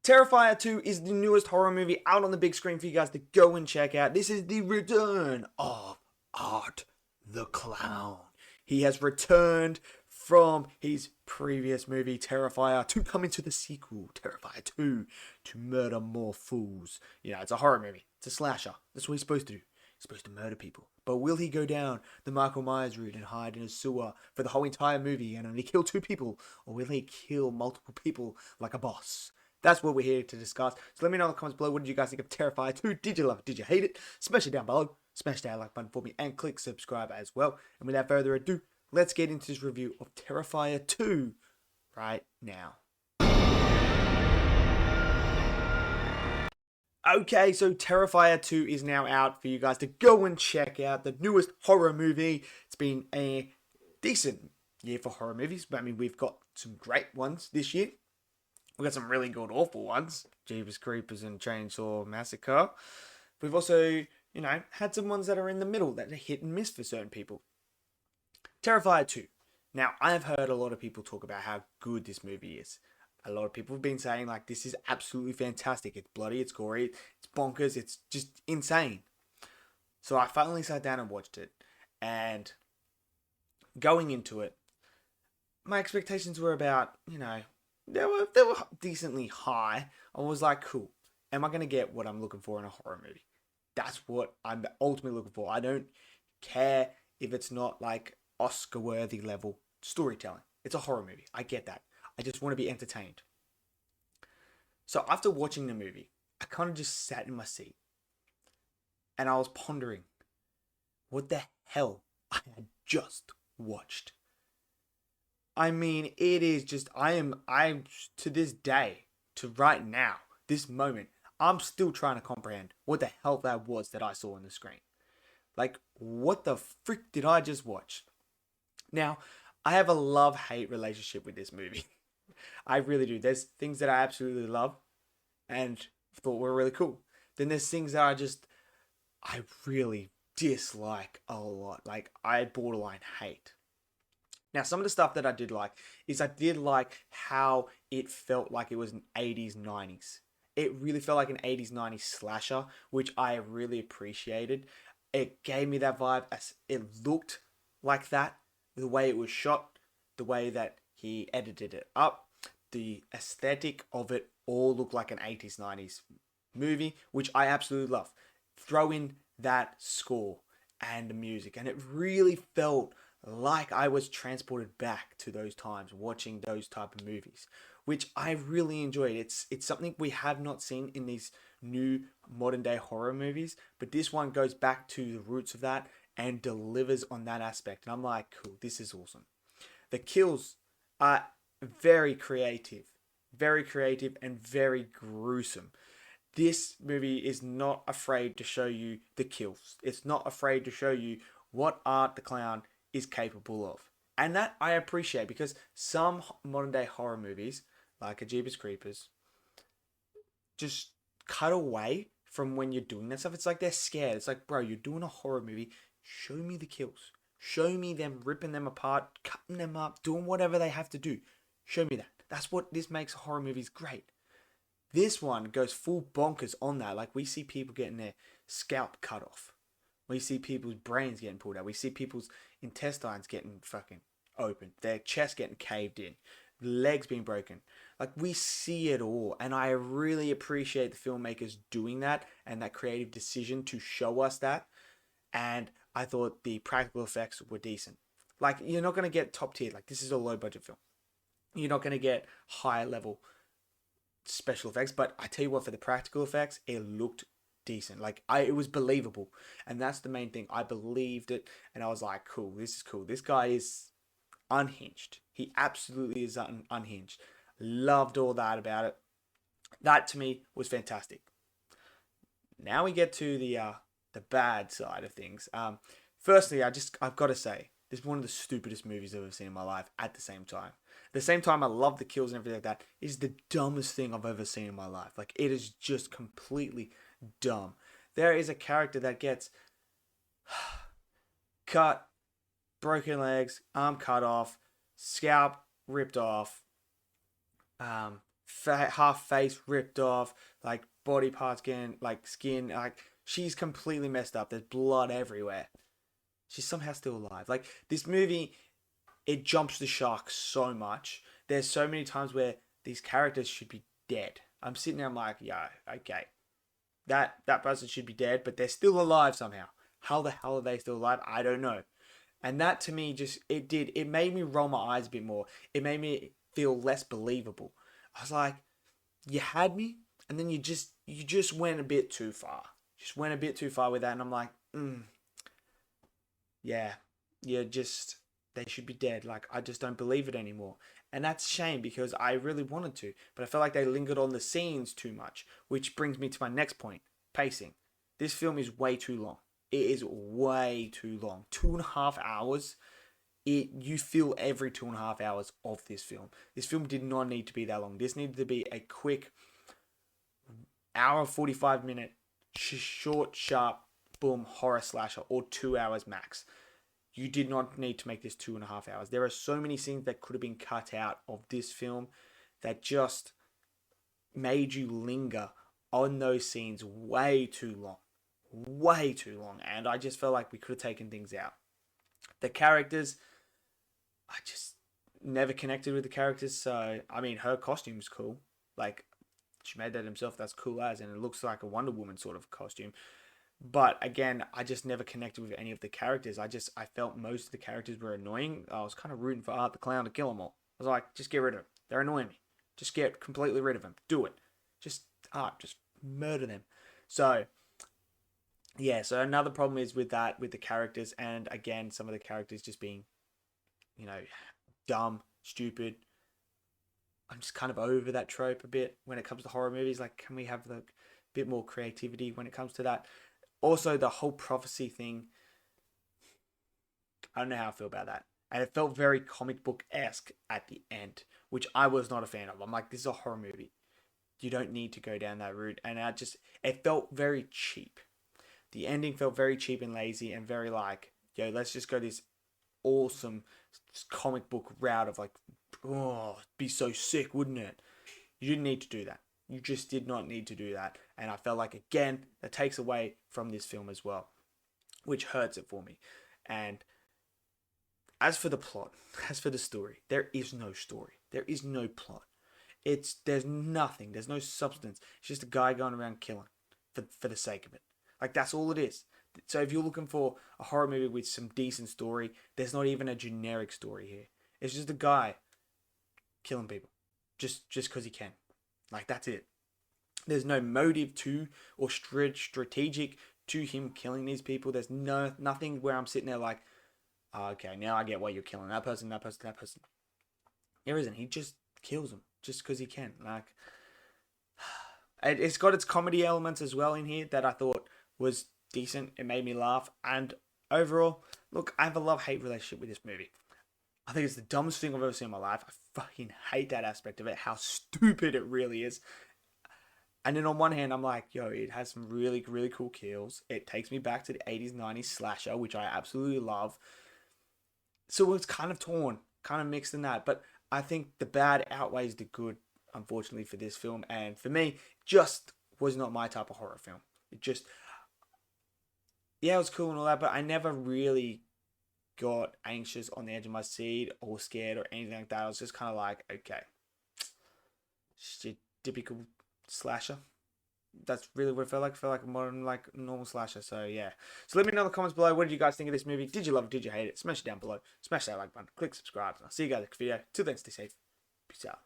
Terrifier 2 is the newest horror movie out on the big screen for you guys to go and check out. This is the return of Art the Clown. He has returned from his previous movie, Terrifier, to come into the sequel, Terrifier 2, to murder more fools. You know, it's a horror movie. It's a slasher. That's what he's supposed to do. He's supposed to murder people. But will he go down the Michael Myers route and hide in a sewer for the whole entire movie and only kill 2 people? Or will he kill multiple people like a boss? That's what we're here to discuss. So let me know in the comments below, what did you guys think of Terrifier 2? Did you love it? Did you hate it? Smash it down below. Smash that like button for me and click subscribe as well. And without further ado, let's get into this review of Terrifier 2 right now. Okay, so Terrifier 2 is now out for you guys to go and check out, the newest horror movie. It's been a decent year for horror movies, but I mean, we've got some great ones this year. We've got some really good awful ones, Jeepers Creepers and Chainsaw Massacre. We've also, had some ones that are in the middle, that are hit and miss for certain people. Terrifier 2. Now, I've heard a lot of people talk about how good this movie is. A lot of people have been saying, like, this is absolutely fantastic. It's bloody, it's gory, it's bonkers, it's just insane. So I finally sat down and watched it. And going into it, my expectations were about, they were decently high. I was like, cool. Am I going to get what I'm looking for in a horror movie? That's what I'm ultimately looking for. I don't care if it's not like Oscar-worthy level storytelling. It's a horror movie. I get that. I just want to be entertained. So after watching the movie, I kind of just sat in my seat. And I was pondering what the hell I had just watched. I mean, it is just, I'm to this day, to right now, this moment, I'm still trying to comprehend what the hell that was that I saw on the screen. Like, what the frick did I just watch? Now, I have a love-hate relationship with this movie. I really do. There's things that I absolutely love and thought were really cool. Then there's things that I really dislike a lot. Like, I borderline hate. Now, some of the stuff that I did like is I did like how it felt like it was an 80s, 90s. It really felt like an 80s, 90s slasher, which I really appreciated. It gave me that vibe as it looked like that. The way it was shot, the way that he edited it up, the aesthetic of it all looked like an 80s, 90s movie, which I absolutely love. Throw in that score and the music, and it really felt like I was transported back to those times watching those type of movies, which I really enjoyed. It's something we have not seen in these new modern day horror movies, but this one goes back to the roots of that and delivers on that aspect. And I'm like, cool, this is awesome. The kills are very creative and very gruesome. This movie is not afraid to show you the kills. It's not afraid to show you what Art the Clown is capable of. And that I appreciate, because some modern day horror movies, like a Jeepers Creepers, just cut away from when you're doing that stuff. It's like they're scared. It's like, bro, you're doing a horror movie. Show me the kills. Show me them ripping them apart, cutting them up, doing whatever they have to do. Show me that. That's what this makes horror movies great. This one goes full bonkers on that. Like, we see people getting their scalp cut off. We see people's brains getting pulled out. We see people's intestines getting fucking open. Their chest getting caved in. Legs being broken. Like, we see it all. And I really appreciate the filmmakers doing that and that creative decision to show us that. And I thought the practical effects were decent. Like, you're not going to get top tier. Like, this is a low budget film. You're not going to get high level special effects. But I tell you what, for the practical effects, it looked decent. Like, it was believable. And that's the main thing. I believed it. And I was like, cool, this is cool. This guy is unhinged. He absolutely is unhinged. Loved all that about it. That to me was fantastic. Now we get to the bad side of things. Firstly, I've got to say, this is one of the stupidest movies I've ever seen in my life. At the same time, I love the kills and everything like that. It's the dumbest thing I've ever seen in my life. Like, it is just completely dumb. There is a character that gets cut, broken legs, arm cut off, scalp ripped off, half face ripped off, like body parts getting like skin, like she's completely messed up. There's blood everywhere. She's somehow still alive. Like this movie, it jumps the shark so much. There's so many times where these characters should be dead. I'm sitting there, I'm like, yeah, okay, that person should be dead, but they're still alive somehow. How the hell are they still alive? I don't know. And that to me just it made me roll my eyes a bit more. It made me feel less believable. I was like, you had me, and then you just went a bit too far. Just went a bit too far with that, and I'm like, yeah, just they should be dead. Like I just don't believe it anymore. And that's a shame because I really wanted to, but I felt like they lingered on the scenes too much, which brings me to my next point, pacing. This film is way too long. It is way too long. 2.5 hours. You feel every 2.5 hours of this film. This film did not need to be that long. This needed to be a quick hour 45 minute short, sharp, boom, horror slasher, or 2 hours max. You did not need to make this 2.5 hours. There are so many scenes that could have been cut out of this film that just made you linger on those scenes way too long. Way too long. And I just felt like we could have taken things out. The characters, I just never connected with the characters. So, I mean, her costume's cool. Like, she made that herself. That's cool as. And it looks like a Wonder Woman sort of costume. But again, I just never connected with any of the characters. I felt most of the characters were annoying. I was kind of rooting for Art the Clown to kill them all. I was like, just get rid of them. They're annoying me. Just get completely rid of them. Do it. Just murder them. So, yeah, so another problem is with that, with the characters, and again, some of the characters just being, dumb, stupid. I'm just kind of over that trope a bit when it comes to horror movies. Like, can we have a bit more creativity when it comes to that? Also, the whole prophecy thing, I don't know how I feel about that. And it felt very comic book-esque at the end, which I was not a fan of. I'm like, this is a horror movie. You don't need to go down that route. And it felt very cheap. The ending felt very cheap and lazy and very like, yo, let's just go this awesome comic book route of like, oh, it'd be so sick, wouldn't it? You didn't need to do that. You just did not need to do that. And I felt like, again, that takes away from this film as well, which hurts it for me. And as for the plot, as for the story, there is no story. There is no plot. There's nothing. There's no substance. It's just a guy going around killing for the sake of it. Like, that's all it is. So if you're looking for a horror movie with some decent story, there's not even a generic story here. It's just a guy killing people. Just because he can. Like, that's it. There's no motive to or strategic to him killing these people. There's nothing where I'm sitting there like, oh, okay, now I get why you're killing that person, that person, that person. There isn't. He just kills them just because he can. Like, it's got its comedy elements as well in here that I thought was decent. It made me laugh. And overall, look, I have a love-hate relationship with this movie. I think it's the dumbest thing I've ever seen in my life. I fucking hate that aspect of it, how stupid it really is. And then on one hand, I'm like, yo, it has some really, really cool kills. It takes me back to the 80s, 90s slasher, which I absolutely love. So it's kind of torn, kind of mixed in that. But I think the bad outweighs the good, unfortunately, for this film. And for me, just was not my type of horror film. It just, yeah, it was cool and all that, but I never really got anxious on the edge of my seat or scared or anything like that. I was just kind of like, okay, it's your typical slasher. That's really what it felt like. It felt like a modern, like, normal slasher. So, yeah. So, let me know in the comments below. What did you guys think of this movie? Did you love it? Did you hate it? Smash it down below. Smash that like button. Click subscribe. And I'll see you guys next video. Till then, stay safe. Peace out.